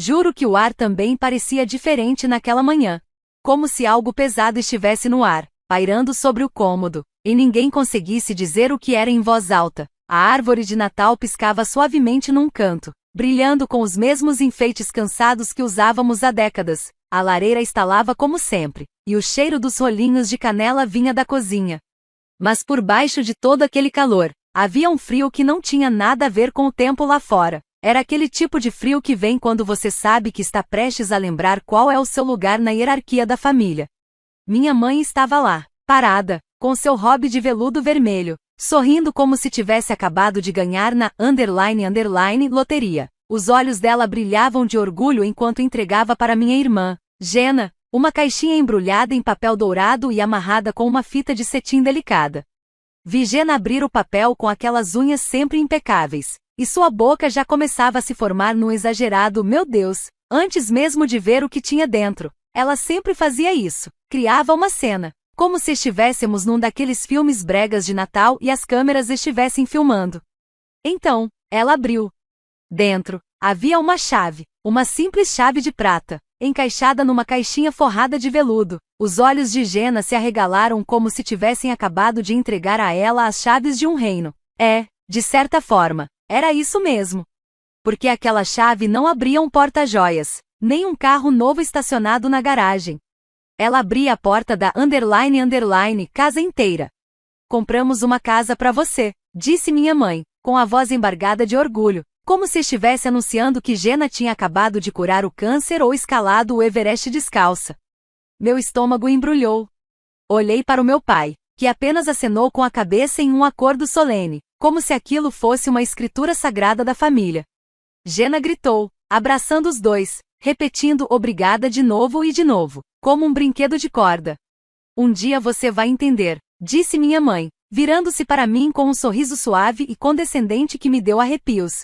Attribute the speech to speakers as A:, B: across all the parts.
A: Juro que o ar também parecia diferente naquela manhã. Como se algo pesado estivesse no ar, pairando sobre o cômodo, e ninguém conseguisse dizer o que era em voz alta. A árvore de Natal piscava suavemente num canto, brilhando com os mesmos enfeites cansados que usávamos há décadas. A lareira estalava como sempre, e o cheiro dos rolinhos de canela vinha da cozinha. Mas por baixo de todo aquele calor, havia um frio que não tinha nada a ver com o tempo lá fora. Era aquele tipo de frio que vem quando você sabe que está prestes a lembrar qual é o seu lugar na hierarquia da família. Minha mãe estava lá, parada, com seu hobby de veludo vermelho, sorrindo como se tivesse acabado de ganhar na ___ loteria. Os olhos dela brilhavam de orgulho enquanto entregava para minha irmã, Jenna, uma caixinha embrulhada em papel dourado e amarrada com uma fita de cetim delicada. Vi Jenna abrir o papel com aquelas unhas sempre impecáveis, e sua boca já começava a se formar num exagerado "meu Deus", antes mesmo de ver o que tinha dentro. Ela sempre fazia isso, criava uma cena, como se estivéssemos num daqueles filmes bregas de Natal e as câmeras estivessem filmando. Então, ela abriu. Dentro, havia uma chave, uma simples chave de prata, encaixada numa caixinha forrada de veludo. Os olhos de Jenna se arregalaram como se tivessem acabado de entregar a ela as chaves de um reino. De certa forma, era isso mesmo. Porque aquela chave não abria um porta-joias, nem um carro novo estacionado na garagem. Ela abria a porta da ___ casa inteira. "Compramos uma casa para você", disse minha mãe, com a voz embargada de orgulho, como se estivesse anunciando que Jenna tinha acabado de curar o câncer ou escalado o Everest descalça. Meu estômago embrulhou. Olhei para o meu pai, que apenas acenou com a cabeça em um acordo solene, como se aquilo fosse uma escritura sagrada da família. Jenna gritou, abraçando os dois, repetindo "obrigada" de novo e de novo, como um brinquedo de corda. "Um dia você vai entender", disse minha mãe, virando-se para mim com um sorriso suave e condescendente que me deu arrepios.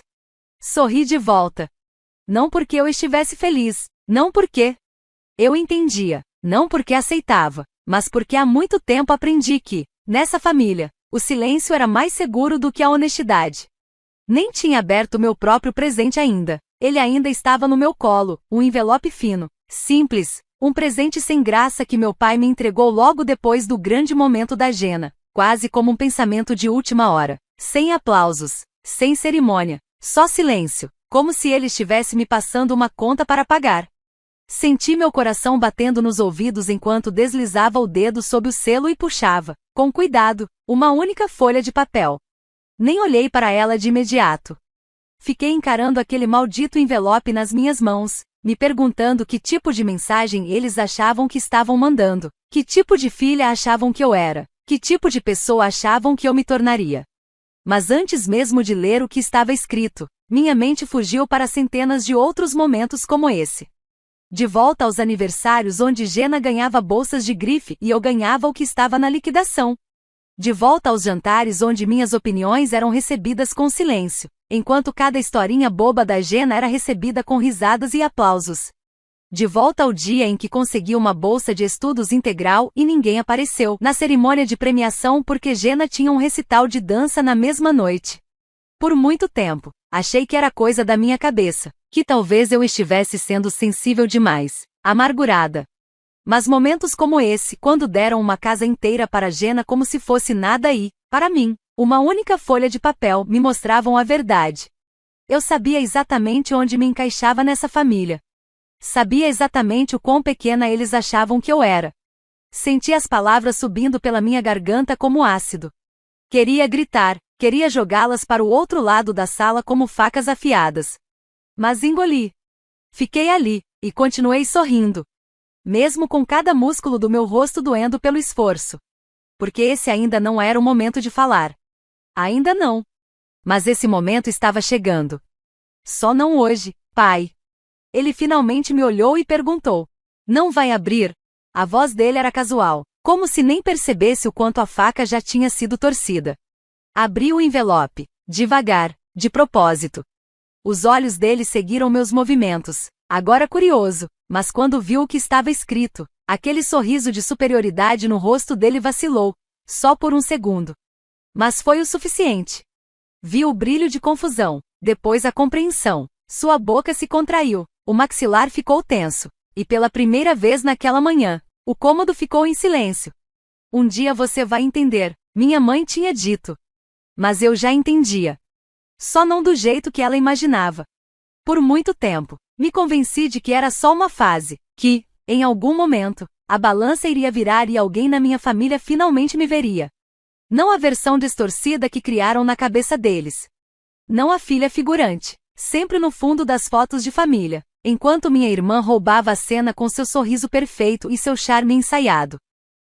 A: Sorri de volta. Não porque eu estivesse feliz, não porque eu entendia, não porque aceitava, mas porque há muito tempo aprendi que, nessa família, o silêncio era mais seguro do que a honestidade. Nem tinha aberto meu próprio presente ainda. Ele ainda estava no meu colo, um envelope fino, simples, um presente sem graça que meu pai me entregou logo depois do grande momento da Jenna, quase como um pensamento de última hora, sem aplausos, sem cerimônia. Só silêncio, como se ele estivesse me passando uma conta para pagar. Senti meu coração batendo nos ouvidos enquanto deslizava o dedo sob o selo e puxava, com cuidado, uma única folha de papel. Nem olhei para ela de imediato. Fiquei encarando aquele maldito envelope nas minhas mãos, me perguntando que tipo de mensagem eles achavam que estavam mandando, que tipo de filha achavam que eu era, que tipo de pessoa achavam que eu me tornaria. Mas antes mesmo de ler o que estava escrito, minha mente fugiu para centenas de outros momentos como esse. De volta aos aniversários onde Jenna ganhava bolsas de grife e eu ganhava o que estava na liquidação. De volta aos jantares onde minhas opiniões eram recebidas com silêncio, enquanto cada historinha boba da Jenna era recebida com risadas e aplausos. De volta ao dia em que consegui uma bolsa de estudos integral e ninguém apareceu na cerimônia de premiação porque Jenna tinha um recital de dança na mesma noite. Por muito tempo, achei que era coisa da minha cabeça, que talvez eu estivesse sendo sensível demais, amargurada. Mas momentos como esse, quando deram uma casa inteira para Jenna como se fosse nada e, para mim, uma única folha de papel, me mostravam a verdade. Eu sabia exatamente onde me encaixava nessa família. Sabia exatamente o quão pequena eles achavam que eu era. Senti as palavras subindo pela minha garganta como ácido. Queria gritar, queria jogá-las para o outro lado da sala como facas afiadas. Mas engoli. Fiquei ali, e continuei sorrindo. Mesmo com cada músculo do meu rosto doendo pelo esforço. Porque esse ainda não era o momento de falar. Ainda não. Mas esse momento estava chegando. Só não hoje, pai. Ele finalmente me olhou e perguntou. "Não vai abrir?" A voz dele era casual, como se nem percebesse o quanto a faca já tinha sido torcida. Abri o envelope, devagar, de propósito. Os olhos dele seguiram meus movimentos, agora curioso, mas quando viu o que estava escrito, aquele sorriso de superioridade no rosto dele vacilou, só por um segundo. Mas foi o suficiente. Vi o brilho de confusão, depois a compreensão. Sua boca se contraiu. O maxilar ficou tenso. E pela primeira vez naquela manhã, o cômodo ficou em silêncio. Um dia você vai entender, minha mãe tinha dito. Mas eu já entendia. Só não do jeito que ela imaginava. Por muito tempo, me convenci de que era só uma fase, que, em algum momento, a balança iria virar e alguém na minha família finalmente me veria. Não a versão distorcida que criaram na cabeça deles. Não a filha figurante, sempre no fundo das fotos de família, enquanto minha irmã roubava a cena com seu sorriso perfeito e seu charme ensaiado.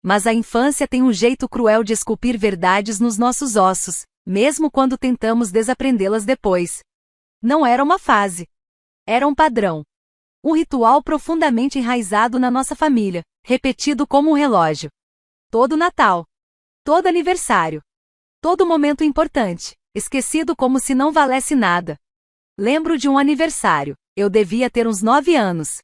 A: Mas a infância tem um jeito cruel de esculpir verdades nos nossos ossos, mesmo quando tentamos desaprendê-las depois. Não era uma fase. Era um padrão. Um ritual profundamente enraizado na nossa família, repetido como um relógio. Todo Natal. Todo aniversário. Todo momento importante, esquecido como se não valesse nada. Lembro de um aniversário. Eu devia ter uns 9 anos.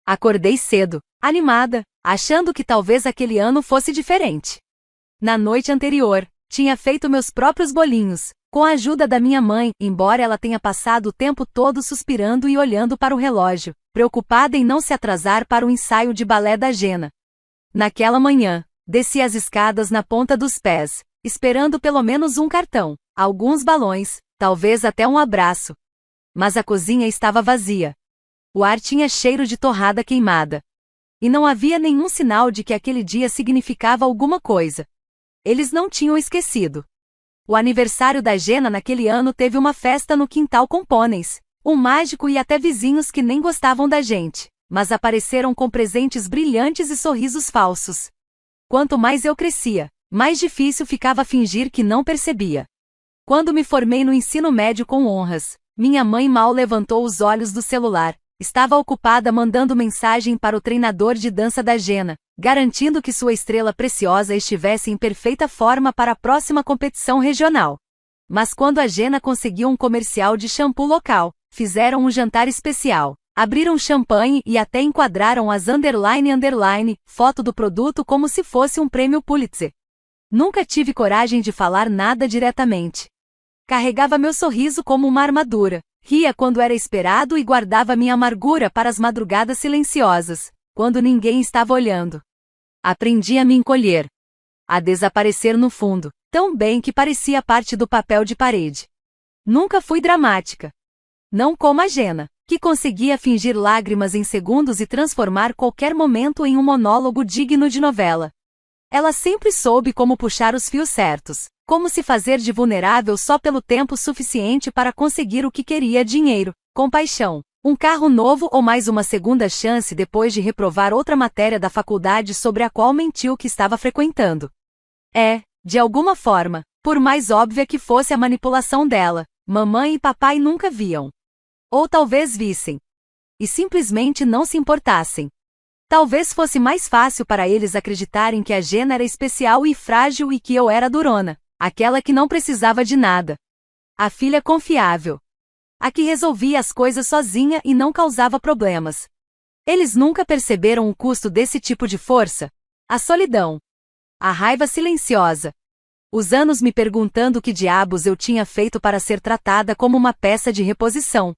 A: Acordei cedo, animada, achando que talvez aquele ano fosse diferente. Na noite anterior, tinha feito meus próprios bolinhos, com a ajuda da minha mãe, embora ela tenha passado o tempo todo suspirando e olhando para o relógio, preocupada em não se atrasar para o ensaio de balé da Jena. Naquela manhã, desci as escadas na ponta dos pés, esperando pelo menos um cartão, alguns balões, talvez até um abraço. Mas a cozinha estava vazia. O ar tinha cheiro de torrada queimada. E não havia nenhum sinal de que aquele dia significava alguma coisa. Eles não tinham esquecido. O aniversário da Jena naquele ano teve uma festa no quintal com pôneis, um mágico e até vizinhos que nem gostavam da gente, mas apareceram com presentes brilhantes e sorrisos falsos. Quanto mais eu crescia, mais difícil ficava fingir que não percebia. Quando me formei no ensino médio com honras, minha mãe mal levantou os olhos do celular. Estava ocupada mandando mensagem para o treinador de dança da Jena, garantindo que sua estrela preciosa estivesse em perfeita forma para a próxima competição regional. Mas quando a Jena conseguiu um comercial de shampoo local, fizeram um jantar especial, abriram champanhe e até enquadraram as __ foto do produto como se fosse um prêmio Pulitzer. Nunca tive coragem de falar nada diretamente. Carregava meu sorriso como uma armadura. Ria quando era esperado e guardava minha amargura para as madrugadas silenciosas, quando ninguém estava olhando. Aprendi a me encolher. A desaparecer no fundo, tão bem que parecia parte do papel de parede. Nunca fui dramática. Não como a Jena, que conseguia fingir lágrimas em segundos e transformar qualquer momento em um monólogo digno de novela. Ela sempre soube como puxar os fios certos. Como se fazer de vulnerável só pelo tempo suficiente para conseguir o que queria: dinheiro, compaixão, um carro novo ou mais uma segunda chance depois de reprovar outra matéria da faculdade sobre a qual mentiu que estava frequentando. De alguma forma, por mais óbvia que fosse a manipulação dela, mamãe e papai nunca viam. Ou talvez vissem. E simplesmente não se importassem. Talvez fosse mais fácil para eles acreditarem que a Jena era especial e frágil e que eu era durona. Aquela que não precisava de nada. A filha confiável. A que resolvia as coisas sozinha e não causava problemas. Eles nunca perceberam o custo desse tipo de força? A solidão. A raiva silenciosa. Os anos me perguntando que diabos eu tinha feito para ser tratada como uma peça de reposição.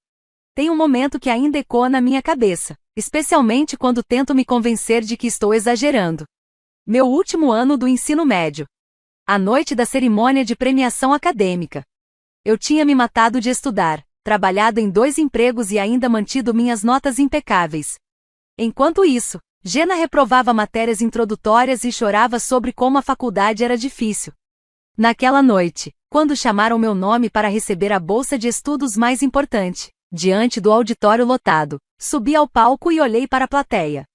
A: Tem um momento que ainda ecoa na minha cabeça, especialmente quando tento me convencer de que estou exagerando. Meu último ano do ensino médio. A noite da cerimônia de premiação acadêmica. Eu tinha me matado de estudar, trabalhado em 2 empregos e ainda mantido minhas notas impecáveis. Enquanto isso, Jena reprovava matérias introdutórias e chorava sobre como a faculdade era difícil. Naquela noite, quando chamaram meu nome para receber a bolsa de estudos mais importante, diante do auditório lotado, subi ao palco e olhei para a plateia.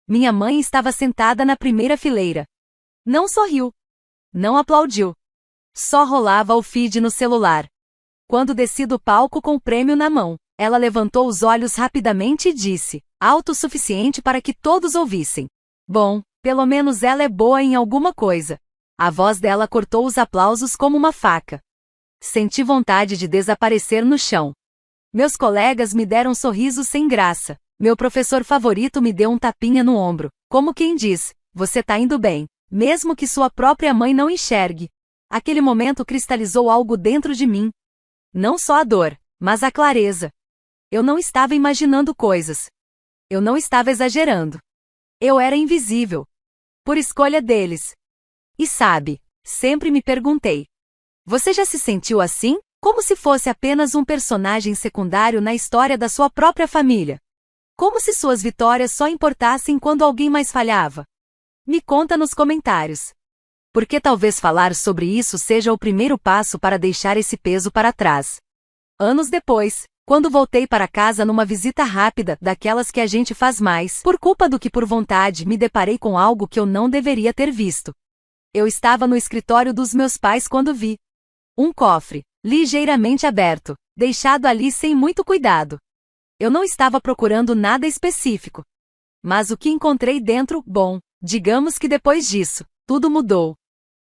A: Minha mãe estava sentada na primeira fileira. Não sorriu. Não aplaudiu. Só rolava o feed no celular. Quando desci do palco com o prêmio na mão, ela levantou os olhos rapidamente e disse, alto o suficiente para que todos ouvissem: bom, pelo menos ela é boa em alguma coisa. A voz dela cortou os aplausos como uma faca. Senti vontade de desaparecer no chão. Meus colegas me deram sorrisos sem graça. Meu professor favorito me deu um tapinha no ombro, como quem diz, você tá indo bem. Mesmo que sua própria mãe não enxergue. Aquele momento cristalizou algo dentro de mim. Não só a dor, mas a clareza. Eu não estava imaginando coisas. Eu não estava exagerando. Eu era invisível. Por escolha deles. E sabe, sempre me perguntei. Você já se sentiu assim? Como se fosse apenas um personagem secundário na história da sua própria família? Como se suas vitórias só importassem quando alguém mais falhava? Me conta nos comentários. Porque talvez falar sobre isso seja o primeiro passo para deixar esse peso para trás. Anos depois, quando voltei para casa numa visita rápida, daquelas que a gente faz mais por culpa do que por vontade, me deparei com algo que eu não deveria ter visto. Eu estava no escritório dos meus pais quando vi um cofre, ligeiramente aberto, deixado ali sem muito cuidado. Eu não estava procurando nada específico. Mas o que encontrei dentro, bom, digamos que depois disso, tudo mudou.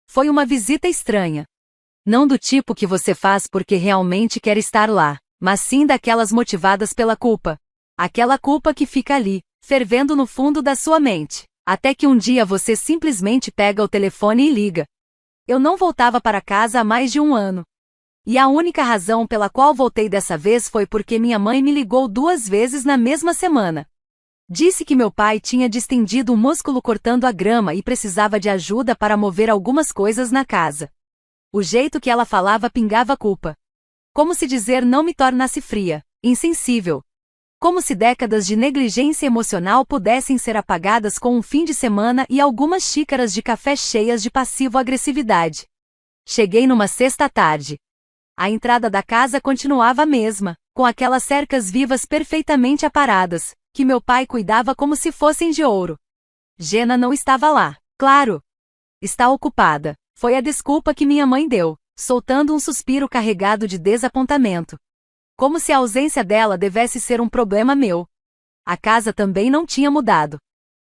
A: Foi uma visita estranha. Não do tipo que você faz porque realmente quer estar lá, mas sim daquelas motivadas pela culpa. Aquela culpa que fica ali, fervendo no fundo da sua mente, até que um dia você simplesmente pega o telefone e liga. Eu não voltava para casa há mais de um ano. E a única razão pela qual voltei dessa vez foi porque minha mãe me ligou 2 vezes na mesma semana. Disse que meu pai tinha distendido um músculo cortando a grama e precisava de ajuda para mover algumas coisas na casa. O jeito que ela falava pingava culpa. Como se dizer não me tornasse fria, insensível. Como se décadas de negligência emocional pudessem ser apagadas com um fim de semana e algumas xícaras de café cheias de passivo-agressividade. Cheguei numa sexta-tarde. A entrada da casa continuava a mesma, com aquelas cercas vivas perfeitamente aparadas, que meu pai cuidava como se fossem de ouro. Jenna não estava lá, claro. Está ocupada, foi a desculpa que minha mãe deu, soltando um suspiro carregado de desapontamento. Como se a ausência dela devesse ser um problema meu. A casa também não tinha mudado.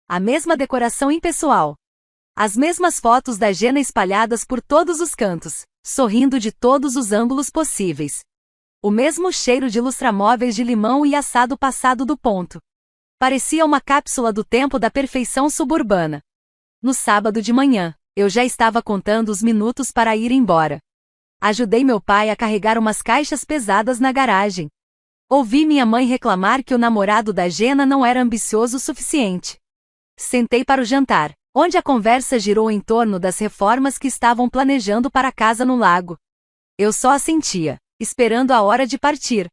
A: A mesma decoração impessoal. As mesmas fotos da Jenna espalhadas por todos os cantos, sorrindo de todos os ângulos possíveis. O mesmo cheiro de lustramóveis de limão e assado passado do ponto. Parecia uma cápsula do tempo da perfeição suburbana. No sábado de manhã, eu já estava contando os minutos para ir embora. Ajudei meu pai a carregar umas caixas pesadas na garagem. Ouvi minha mãe reclamar que o namorado da Jenna não era ambicioso o suficiente. Sentei para o jantar, onde a conversa girou em torno das reformas que estavam planejando para a casa no lago. Eu só assentia, esperando a hora de partir.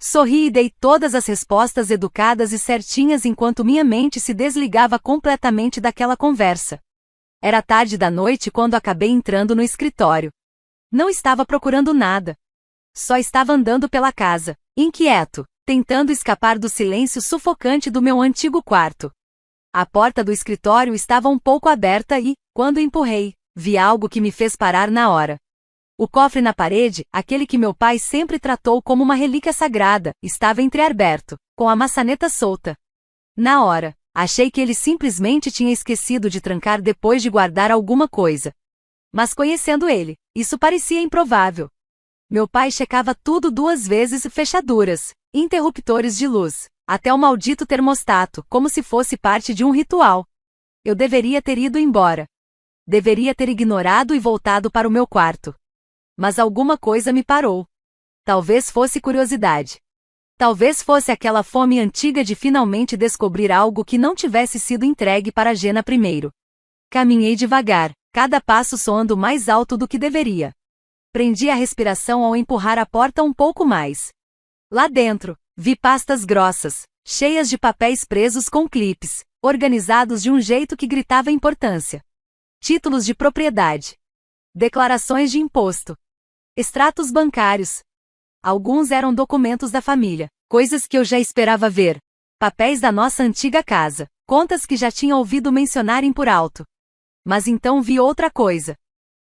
A: Sorri e dei todas as respostas educadas e certinhas enquanto minha mente se desligava completamente daquela conversa. Era tarde da noite quando acabei entrando no escritório. Não estava procurando nada. Só estava andando pela casa, inquieto, tentando escapar do silêncio sufocante do meu antigo quarto. A porta do escritório estava um pouco aberta e, quando empurrei, vi algo que me fez parar na hora. O cofre na parede, aquele que meu pai sempre tratou como uma relíquia sagrada, estava entreaberto, com a maçaneta solta. Na hora, achei que ele simplesmente tinha esquecido de trancar depois de guardar alguma coisa. Mas conhecendo ele, isso parecia improvável. Meu pai checava tudo 2 vezes, fechaduras, interruptores de luz, até o maldito termostato, como se fosse parte de um ritual. Eu deveria ter ido embora. Deveria ter ignorado e voltado para o meu quarto. Mas alguma coisa me parou. Talvez fosse curiosidade. Talvez fosse aquela fome antiga de finalmente descobrir algo que não tivesse sido entregue para Jenna primeiro. Caminhei devagar, cada passo soando mais alto do que deveria. Prendi a respiração ao empurrar a porta um pouco mais. Lá dentro, vi pastas grossas, cheias de papéis presos com clipes, organizados de um jeito que gritava importância. Títulos de propriedade. Declarações de imposto. Extratos bancários. Alguns eram documentos da família, coisas que eu já esperava ver. Papéis da nossa antiga casa, contas que já tinha ouvido mencionarem por alto. Mas então vi outra coisa.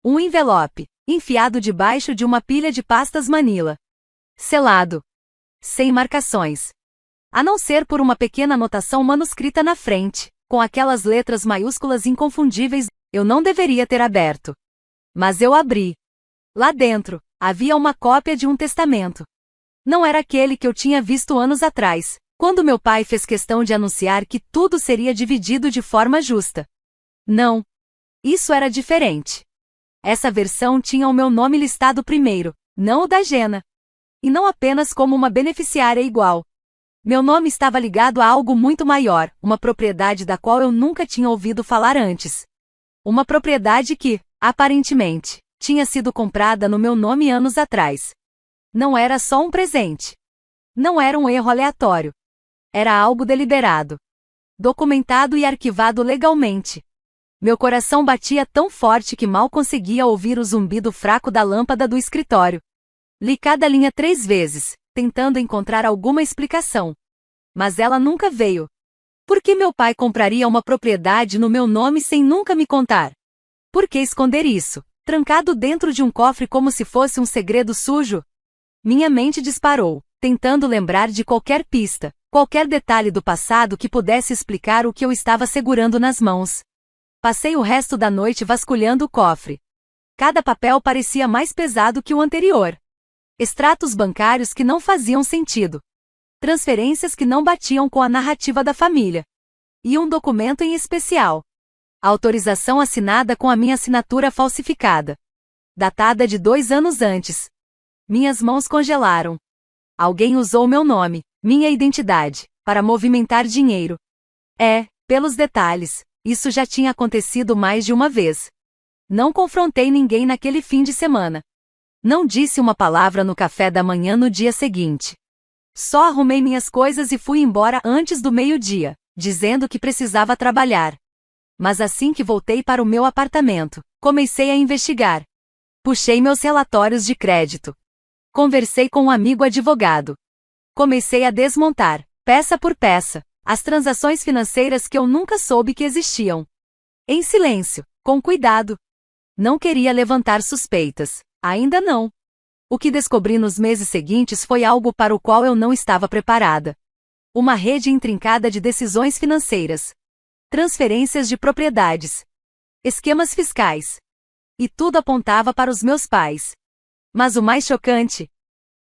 A: Um envelope, enfiado debaixo de uma pilha de pastas Manila. Selado. Sem marcações. A não ser por uma pequena anotação manuscrita na frente, com aquelas letras maiúsculas inconfundíveis, eu não deveria ter aberto. Mas eu abri. Lá dentro, havia uma cópia de um testamento. Não era aquele que eu tinha visto anos atrás, quando meu pai fez questão de anunciar que tudo seria dividido de forma justa. Não. Isso era diferente. Essa versão tinha o meu nome listado primeiro, não o da Jenna. E não apenas como uma beneficiária igual. Meu nome estava ligado a algo muito maior, uma propriedade da qual eu nunca tinha ouvido falar antes. Uma propriedade que, aparentemente, tinha sido comprada no meu nome anos atrás. Não era só um presente. Não era um erro aleatório. Era algo deliberado. Documentado e arquivado legalmente. Meu coração batia tão forte que mal conseguia ouvir o zumbido fraco da lâmpada do escritório. Li cada linha 3 vezes, tentando encontrar alguma explicação. Mas ela nunca veio. Por que meu pai compraria uma propriedade no meu nome sem nunca me contar? Por que esconder isso, trancado dentro de um cofre como se fosse um segredo sujo? Minha mente disparou, tentando lembrar de qualquer pista, qualquer detalhe do passado que pudesse explicar o que eu estava segurando nas mãos. Passei o resto da noite vasculhando o cofre. Cada papel parecia mais pesado que o anterior. Extratos bancários que não faziam sentido. Transferências que não batiam com a narrativa da família. E um documento em especial. A autorização assinada com a minha assinatura falsificada. Datada de 2 anos antes. Minhas mãos congelaram. Alguém usou meu nome, minha identidade, para movimentar dinheiro. Pelos detalhes, isso já tinha acontecido mais de uma vez. Não confrontei ninguém naquele fim de semana. Não disse uma palavra no café da manhã no dia seguinte. Só arrumei minhas coisas e fui embora antes do meio-dia, dizendo que precisava trabalhar. Mas assim que voltei para o meu apartamento, comecei a investigar. Puxei meus relatórios de crédito. Conversei com um amigo advogado. Comecei a desmontar, peça por peça, as transações financeiras que eu nunca soube que existiam. Em silêncio, com cuidado. Não queria levantar suspeitas. Ainda não. O que descobri nos meses seguintes foi algo para o qual eu não estava preparada. Uma rede intrincada de decisões financeiras. Transferências de propriedades. Esquemas fiscais. E tudo apontava para os meus pais. Mas o mais chocante?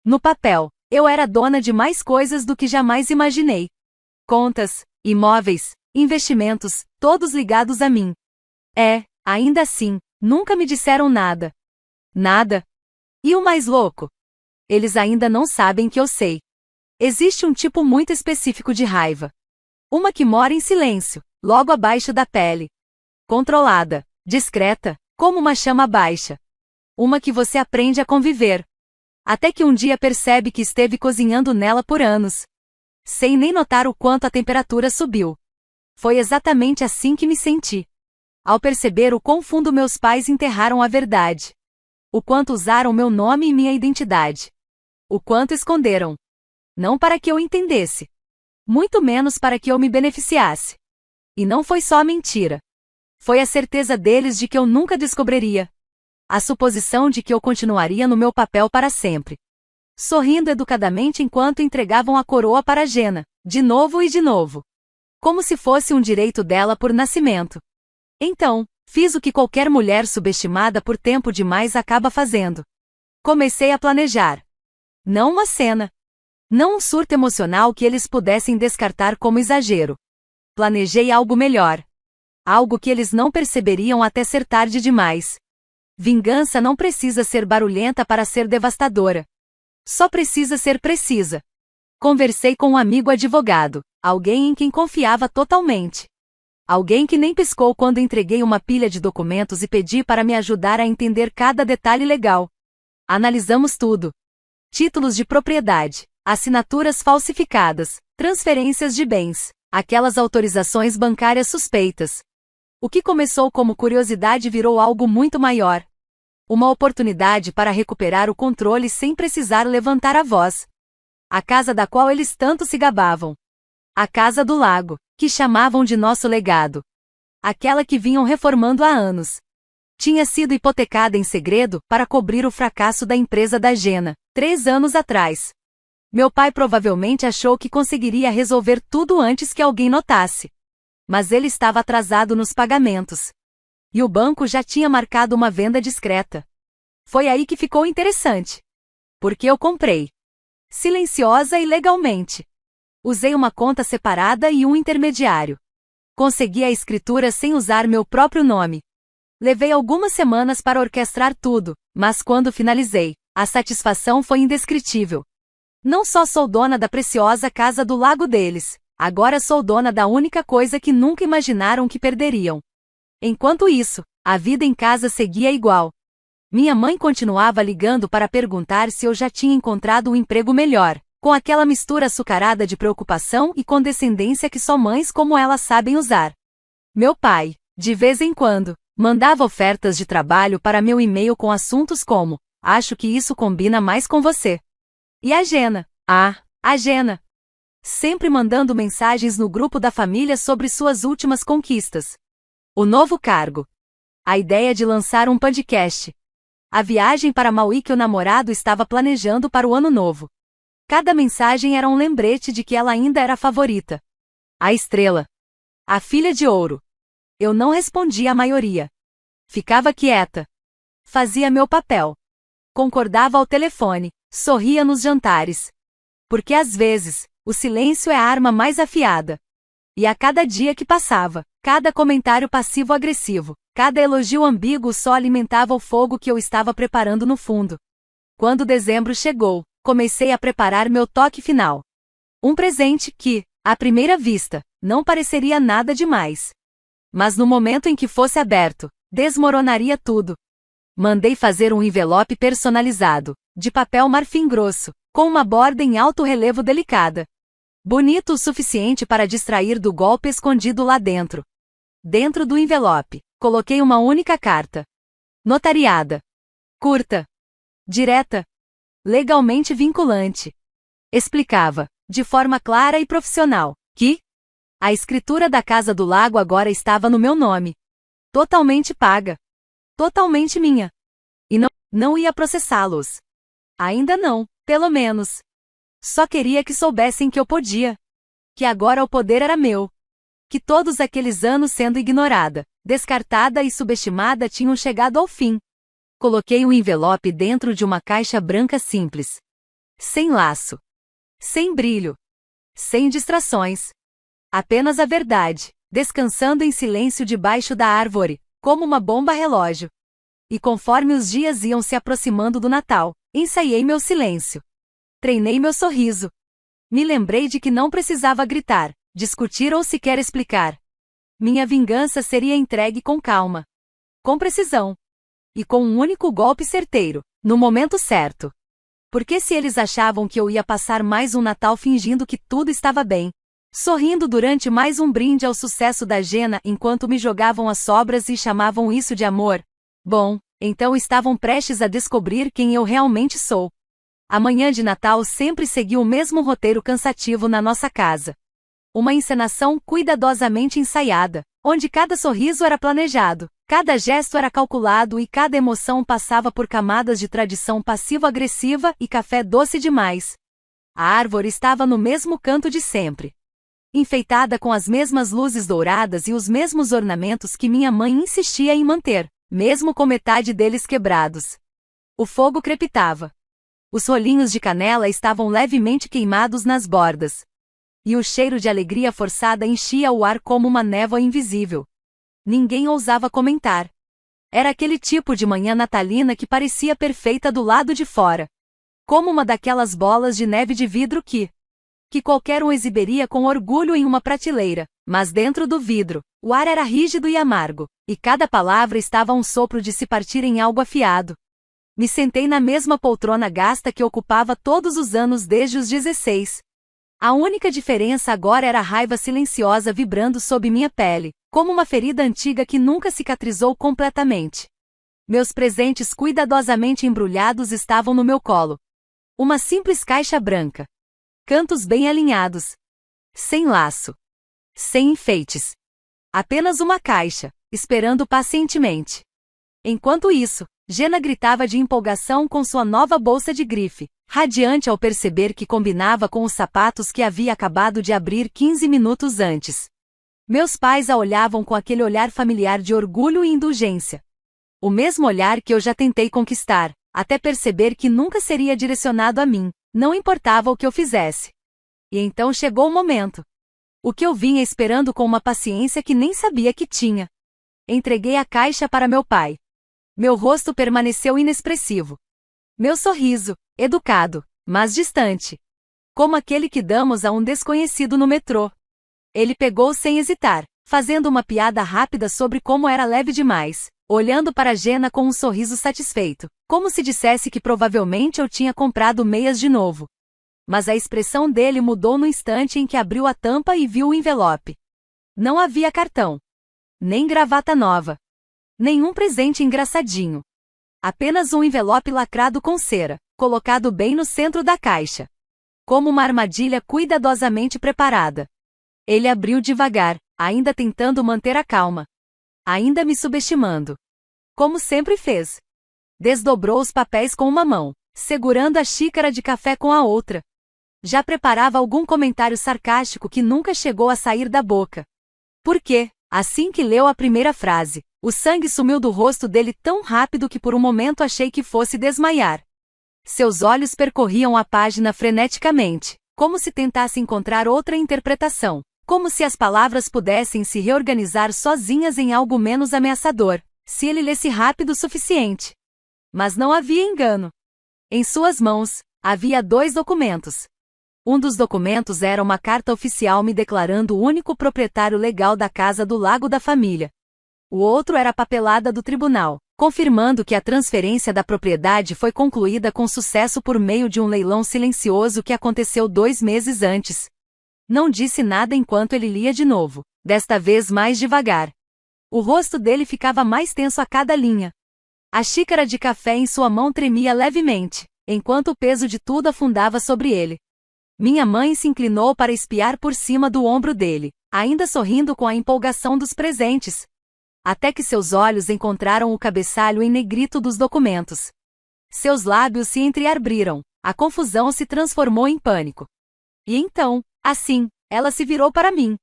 A: No papel, eu era dona de mais coisas do que jamais imaginei. Contas, imóveis, investimentos, todos ligados a mim. Ainda assim, nunca me disseram nada. Nada. E o mais louco? Eles ainda não sabem que eu sei. Existe um tipo muito específico de raiva. Uma que mora em silêncio, logo abaixo da pele. Controlada, discreta, como uma chama baixa. Uma que você aprende a conviver. Até que um dia percebe que esteve cozinhando nela por anos. Sem nem notar o quanto a temperatura subiu. Foi exatamente assim que me senti. Ao perceber o quão fundo meus pais enterraram a verdade. O quanto usaram meu nome e minha identidade. O quanto esconderam. Não para que eu entendesse. Muito menos para que eu me beneficiasse. E não foi só a mentira. Foi a certeza deles de que eu nunca descobriria. A suposição de que eu continuaria no meu papel para sempre. Sorrindo educadamente enquanto entregavam a coroa para Jenna, de novo e de novo. Como se fosse um direito dela por nascimento. Então, fiz o que qualquer mulher subestimada por tempo demais acaba fazendo. Comecei a planejar. Não uma cena. Não um surto emocional que eles pudessem descartar como exagero. Planejei algo melhor. Algo que eles não perceberiam até ser tarde demais. Vingança não precisa ser barulhenta para ser devastadora. Só precisa ser precisa. Conversei com um amigo advogado, alguém em quem confiava totalmente. Alguém que nem piscou quando entreguei uma pilha de documentos e pedi para me ajudar a entender cada detalhe legal. Analisamos tudo. Títulos de propriedade, assinaturas falsificadas, transferências de bens, aquelas autorizações bancárias suspeitas. O que começou como curiosidade virou algo muito maior. Uma oportunidade para recuperar o controle sem precisar levantar a voz. A casa da qual eles tanto se gabavam. A casa do lago, que chamavam de nosso legado. Aquela que vinham reformando há anos. Tinha sido hipotecada em segredo para cobrir o fracasso da empresa da Jenna, 3 anos atrás. Meu pai provavelmente achou que conseguiria resolver tudo antes que alguém notasse. Mas ele estava atrasado nos pagamentos. E o banco já tinha marcado uma venda discreta. Foi aí que ficou interessante. Porque eu comprei. Silenciosa e legalmente. Usei uma conta separada e um intermediário. Consegui a escritura sem usar meu próprio nome. Levei algumas semanas para orquestrar tudo, mas quando finalizei, A satisfação foi indescritível. Não só sou dona da preciosa casa do lago deles, agora sou dona da única coisa que nunca imaginaram que perderiam. Enquanto isso, a vida em casa seguia igual. Minha mãe continuava ligando para perguntar se eu já tinha encontrado um emprego melhor, com aquela mistura açucarada de preocupação e condescendência que só mães como ela sabem usar. Meu pai, de vez em quando, mandava ofertas de trabalho para meu e-mail com assuntos como: acho que isso combina mais com você. E a Gena? A Gena. Sempre mandando mensagens no grupo da família sobre suas últimas conquistas. O novo cargo. A ideia de lançar um podcast. A viagem para Maui que o namorado estava planejando para o ano novo. Cada mensagem era um lembrete de que ela ainda era a favorita. A estrela. A filha de ouro. Eu não respondia a maioria. Ficava quieta. Fazia meu papel. Concordava ao telefone, sorria nos jantares. Porque às vezes, o silêncio é a arma mais afiada. E a cada dia que passava, cada comentário passivo-agressivo, cada elogio ambíguo só alimentava o fogo que eu estava preparando no fundo. Quando dezembro chegou, comecei a preparar meu toque final. Um presente que, à primeira vista, não pareceria nada demais. Mas no momento em que fosse aberto, desmoronaria tudo. Mandei fazer um envelope personalizado, de papel marfim grosso, com uma borda em alto relevo delicada. Bonito o suficiente para distrair do golpe escondido lá dentro. Dentro do envelope, coloquei uma única carta. Notariada. Curta. Direta. Legalmente vinculante. Explicava, de forma clara e profissional, que a escritura da Casa do Lago agora estava no meu nome. Totalmente paga. Totalmente minha. E não ia processá-los. Ainda não, pelo menos. Só queria que soubessem que eu podia. Que agora o poder era meu. Que todos aqueles anos sendo ignorada, descartada e subestimada tinham chegado ao fim. Coloquei o envelope dentro de uma caixa branca simples. Sem laço. Sem brilho. Sem distrações. Apenas a verdade, descansando em silêncio debaixo da árvore, como uma bomba relógio. E conforme os dias iam se aproximando do Natal, ensaiei meu silêncio. Treinei meu sorriso. Me lembrei de que não precisava gritar, discutir ou sequer explicar. Minha vingança seria entregue com calma. Com precisão. E com um único golpe certeiro, no momento certo. Porque se eles achavam que eu ia passar mais um Natal fingindo que tudo estava bem, sorrindo durante mais um brinde ao sucesso da Gena enquanto me jogavam as sobras e chamavam isso de amor, bom, então estavam prestes a descobrir quem eu realmente sou. A manhã de Natal sempre seguiu o mesmo roteiro cansativo na nossa casa. Uma encenação cuidadosamente ensaiada, onde cada sorriso era planejado, cada gesto era calculado e cada emoção passava por camadas de tradição passivo-agressiva e café doce demais. A árvore estava no mesmo canto de sempre. Enfeitada com as mesmas luzes douradas e os mesmos ornamentos que minha mãe insistia em manter, mesmo com metade deles quebrados. O fogo crepitava. Os rolinhos de canela estavam levemente queimados nas bordas. E o cheiro de alegria forçada enchia o ar como uma névoa invisível. Ninguém ousava comentar. Era aquele tipo de manhã natalina que parecia perfeita do lado de fora. Como uma daquelas bolas de neve de vidro que qualquer um exibiria com orgulho em uma prateleira, mas dentro do vidro, o ar era rígido e amargo, e cada palavra estava a um sopro de se partir em algo afiado. Me sentei na mesma poltrona gasta que ocupava todos os anos desde os 16. A única diferença agora era a raiva silenciosa vibrando sob minha pele, como uma ferida antiga que nunca cicatrizou completamente. Meus presentes cuidadosamente embrulhados estavam no meu colo. Uma simples caixa branca. Cantos bem alinhados. Sem laço. Sem enfeites. Apenas uma caixa, esperando pacientemente. Enquanto isso, Gena gritava de empolgação com sua nova bolsa de grife, radiante ao perceber que combinava com os sapatos que havia acabado de abrir 15 minutos antes. Meus pais a olhavam com aquele olhar familiar de orgulho e indulgência. O mesmo olhar que eu já tentei conquistar, até perceber que nunca seria direcionado a mim, não importava o que eu fizesse. E então chegou o momento. O que eu vinha esperando com uma paciência que nem sabia que tinha. Entreguei a caixa para meu pai. Meu rosto permaneceu inexpressivo. Meu sorriso, educado, mas distante. Como aquele que damos a um desconhecido no metrô. Ele pegou sem hesitar, fazendo uma piada rápida sobre como era leve demais, olhando para Jenna com um sorriso satisfeito, como se dissesse que provavelmente eu tinha comprado meias de novo. Mas a expressão dele mudou no instante em que abriu a tampa e viu o envelope. Não havia cartão. Nem gravata nova. Nenhum presente engraçadinho. Apenas um envelope lacrado com cera, colocado bem no centro da caixa. Como uma armadilha cuidadosamente preparada. Ele abriu devagar, ainda tentando manter a calma. Ainda me subestimando. Como sempre fez. Desdobrou os papéis com uma mão, segurando a xícara de café com a outra. Já preparava algum comentário sarcástico que nunca chegou a sair da boca. Porque, assim que leu a primeira frase, o sangue sumiu do rosto dele tão rápido que por um momento achei que fosse desmaiar. Seus olhos percorriam a página freneticamente, como se tentasse encontrar outra interpretação, como se as palavras pudessem se reorganizar sozinhas em algo menos ameaçador, se ele lesse rápido o suficiente. Mas não havia engano. Em suas mãos, havia 2 documentos. Um dos documentos era uma carta oficial me declarando o único proprietário legal da casa do lago da família. O outro era a papelada do tribunal, confirmando que a transferência da propriedade foi concluída com sucesso por meio de um leilão silencioso que aconteceu 2 meses antes. Não disse nada enquanto ele lia de novo, desta vez mais devagar. O rosto dele ficava mais tenso a cada linha. A xícara de café em sua mão tremia levemente, enquanto o peso de tudo afundava sobre ele. Minha mãe se inclinou para espiar por cima do ombro dele, ainda sorrindo com a empolgação dos presentes. Até que seus olhos encontraram o cabeçalho em negrito dos documentos. Seus lábios se entreabriram, a confusão se transformou em pânico. E então, assim, ela se virou para mim.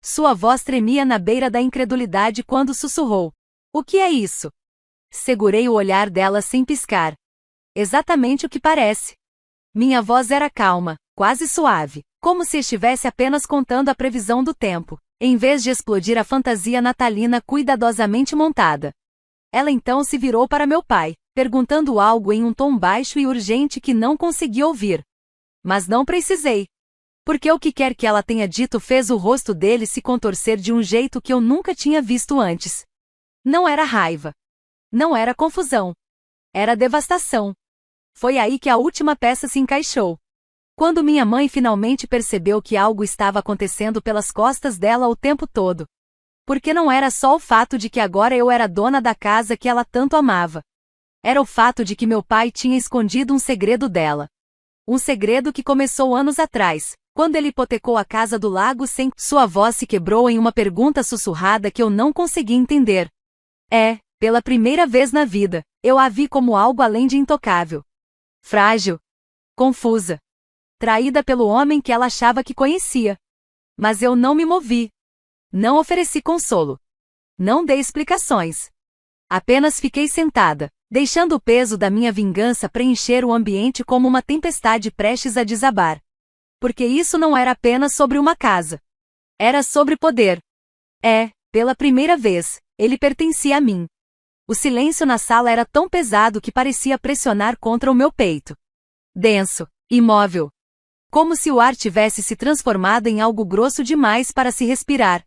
A: Sua voz tremia na beira da incredulidade quando sussurrou: "O que é isso?" Segurei o olhar dela sem piscar. Exatamente o que parece. Minha voz era calma, quase suave, como se estivesse apenas contando a previsão do tempo, em vez de explodir a fantasia natalina cuidadosamente montada. Ela então se virou para meu pai, perguntando algo em um tom baixo e urgente que não consegui ouvir. Mas não precisei. Porque o que quer que ela tenha dito fez o rosto dele se contorcer de um jeito que eu nunca tinha visto antes. Não era raiva. Não era confusão. Era devastação. Foi aí que a última peça se encaixou. Quando minha mãe finalmente percebeu que algo estava acontecendo pelas costas dela o tempo todo. Porque não era só o fato de que agora eu era dona da casa que ela tanto amava. Era o fato de que meu pai tinha escondido um segredo dela. Um segredo que começou anos atrás, quando ele hipotecou a casa do lago sem... Sua voz se quebrou em uma pergunta sussurrada que eu não consegui entender. Pela primeira vez na vida, eu a vi como algo além de intocável. Frágil. Confusa. Traída pelo homem que ela achava que conhecia. Mas eu não me movi. Não ofereci consolo. Não dei explicações. Apenas fiquei sentada, deixando o peso da minha vingança preencher o ambiente como uma tempestade prestes a desabar. Porque isso não era apenas sobre uma casa. Era sobre poder. Pela primeira vez, ele pertencia a mim. O silêncio na sala era tão pesado que parecia pressionar contra o meu peito. Denso, imóvel. Como se o ar tivesse se transformado em algo grosso demais para se respirar.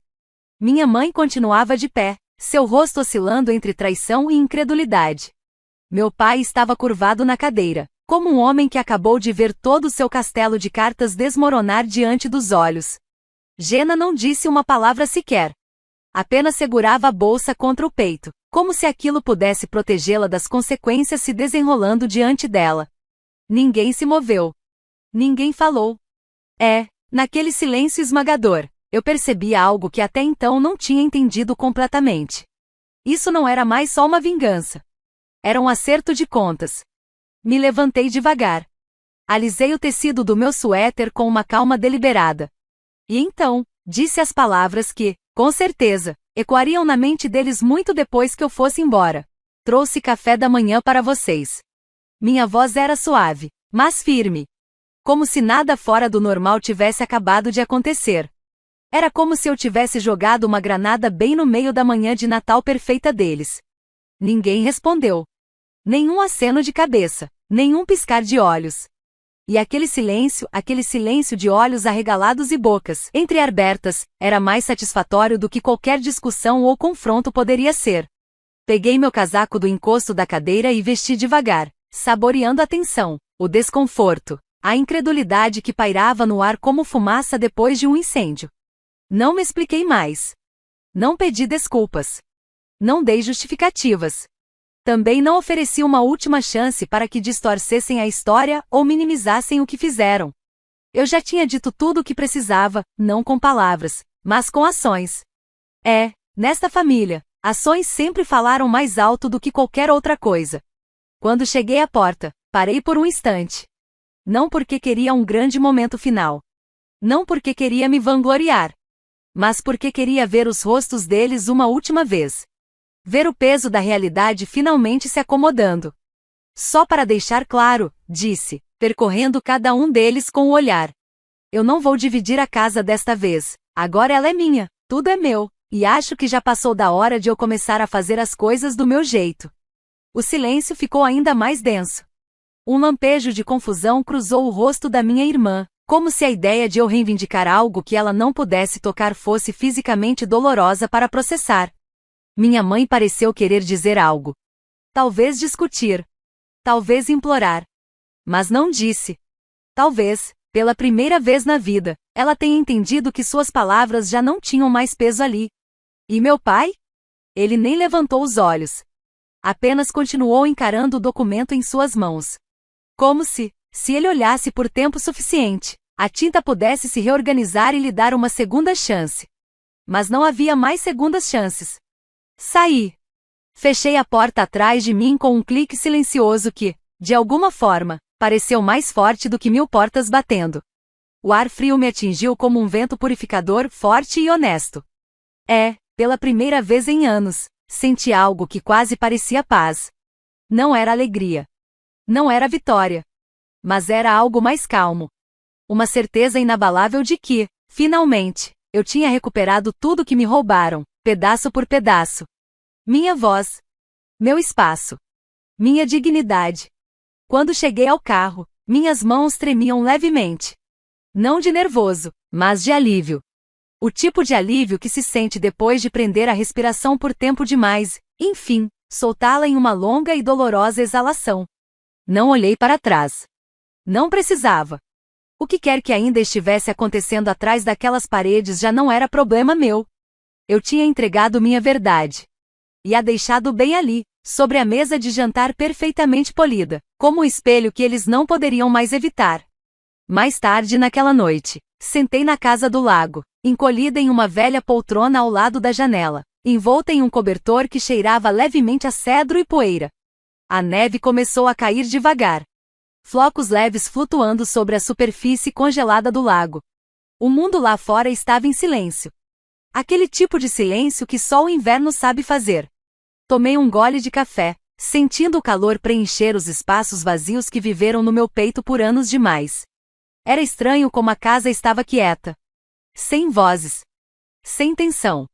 A: Minha mãe continuava de pé, seu rosto oscilando entre traição e incredulidade. Meu pai estava curvado na cadeira, como um homem que acabou de ver todo o seu castelo de cartas desmoronar diante dos olhos. Jenna não disse uma palavra sequer. Apenas segurava a bolsa contra o peito, como se aquilo pudesse protegê-la das consequências se desenrolando diante dela. Ninguém se moveu. Ninguém falou. Naquele silêncio esmagador, eu percebia algo que até então não tinha entendido completamente. Isso não era mais só uma vingança. Era um acerto de contas. Me levantei devagar. Alisei o tecido do meu suéter com uma calma deliberada. E então, disse as palavras que, com certeza, ecoariam na mente deles muito depois que eu fosse embora. Trouxe café da manhã para vocês. Minha voz era suave, mas firme. Como se nada fora do normal tivesse acabado de acontecer. Era como se eu tivesse jogado uma granada bem no meio da manhã de Natal perfeita deles. Ninguém respondeu. Nenhum aceno de cabeça, Nenhum piscar de olhos. E aquele silêncio de olhos arregalados e bocas entreabertas, era mais satisfatório do que qualquer discussão ou confronto poderia ser. Peguei meu casaco do encosto da cadeira e vesti devagar, saboreando a tensão, o desconforto, a incredulidade que pairava no ar como fumaça depois de um incêndio. Não me expliquei mais. Não pedi desculpas. Não dei justificativas. Também não ofereci uma última chance para que distorcessem a história ou minimizassem o que fizeram. Eu já tinha dito tudo o que precisava, não com palavras, mas com ações. Nesta família, ações sempre falaram mais alto do que qualquer outra coisa. Quando cheguei à porta, parei por um instante. Não porque queria um grande momento final. Não porque queria me vangloriar. Mas porque queria ver os rostos deles uma última vez. Ver o peso da realidade finalmente se acomodando. Só para deixar claro, disse, percorrendo cada um deles com o olhar. Eu não vou dividir a casa desta vez. Agora ela é minha, tudo é meu, e acho que já passou da hora de eu começar a fazer as coisas do meu jeito. O silêncio ficou ainda mais denso. Um lampejo de confusão cruzou o rosto da minha irmã, como se a ideia de eu reivindicar algo que ela não pudesse tocar fosse fisicamente dolorosa para processar. Minha mãe pareceu querer dizer algo. Talvez discutir. Talvez implorar. Mas não disse. Talvez, pela primeira vez na vida, ela tenha entendido que suas palavras já não tinham mais peso ali. E meu pai? Ele nem levantou os olhos. Apenas continuou encarando o documento em suas mãos. Como se ele olhasse por tempo suficiente, a tinta pudesse se reorganizar e lhe dar uma segunda chance. Mas não havia mais segundas chances. Saí. Fechei a porta atrás de mim com um clique silencioso que, de alguma forma, pareceu mais forte do que 1000 portas batendo. O ar frio me atingiu como um vento purificador forte e honesto. Pela primeira vez em anos, senti algo que quase parecia paz. Não era alegria. Não era vitória. Mas era algo mais calmo. Uma certeza inabalável de que, finalmente, eu tinha recuperado tudo que me roubaram, pedaço por pedaço. Minha voz. Meu espaço. Minha dignidade. Quando cheguei ao carro, minhas mãos tremiam levemente. Não de nervoso, mas de alívio. O tipo de alívio que se sente depois de prender a respiração por tempo demais, enfim, soltá-la em uma longa e dolorosa exalação. Não olhei para trás. Não precisava. O que quer que ainda estivesse acontecendo atrás daquelas paredes já não era problema meu. Eu tinha entregado minha verdade. E a deixado bem ali, sobre a mesa de jantar perfeitamente polida, como um espelho que eles não poderiam mais evitar. Mais tarde naquela noite, sentei na casa do lago, encolhida em uma velha poltrona ao lado da janela, envolta em um cobertor que cheirava levemente a cedro e poeira. A neve começou a cair devagar. Flocos leves flutuando sobre a superfície congelada do lago. O mundo lá fora estava em silêncio. Aquele tipo de silêncio que só o inverno sabe fazer. Tomei um gole de café, sentindo o calor preencher os espaços vazios que viveram no meu peito por anos demais. Era estranho como a casa estava quieta. Sem vozes. Sem tensão.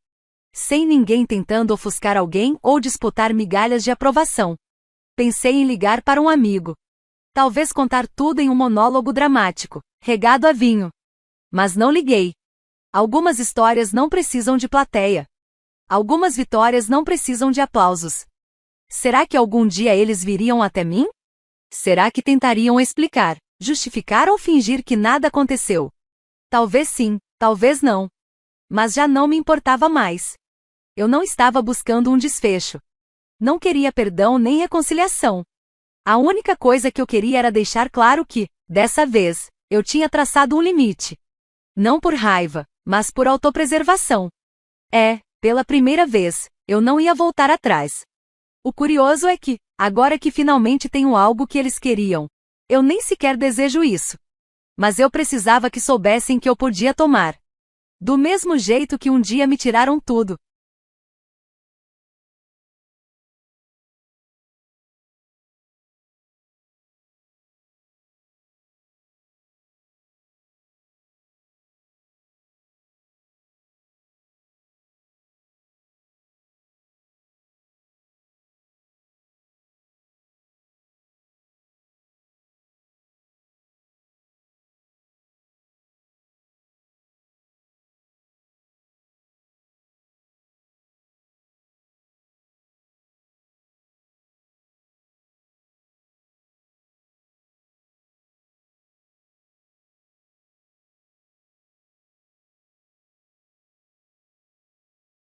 A: Sem ninguém tentando ofuscar alguém ou disputar migalhas de aprovação. Pensei em ligar para um amigo. Talvez contar tudo em um monólogo dramático, regado a vinho. Mas não liguei. Algumas histórias não precisam de plateia. Algumas vitórias não precisam de aplausos. Será que algum dia eles viriam até mim? Será que tentariam explicar, justificar ou fingir que nada aconteceu? Talvez sim, talvez não. Mas já não me importava mais. Eu não estava buscando um desfecho. Não queria perdão nem reconciliação. A única coisa que eu queria era deixar claro que, dessa vez, eu tinha traçado um limite. Não por raiva, mas por autopreservação. Pela primeira vez, eu não ia voltar atrás. O curioso é que, agora que finalmente tenho algo que eles queriam, eu nem sequer desejo isso. Mas eu precisava que soubessem que eu podia tomar. Do mesmo jeito que um dia me tiraram tudo,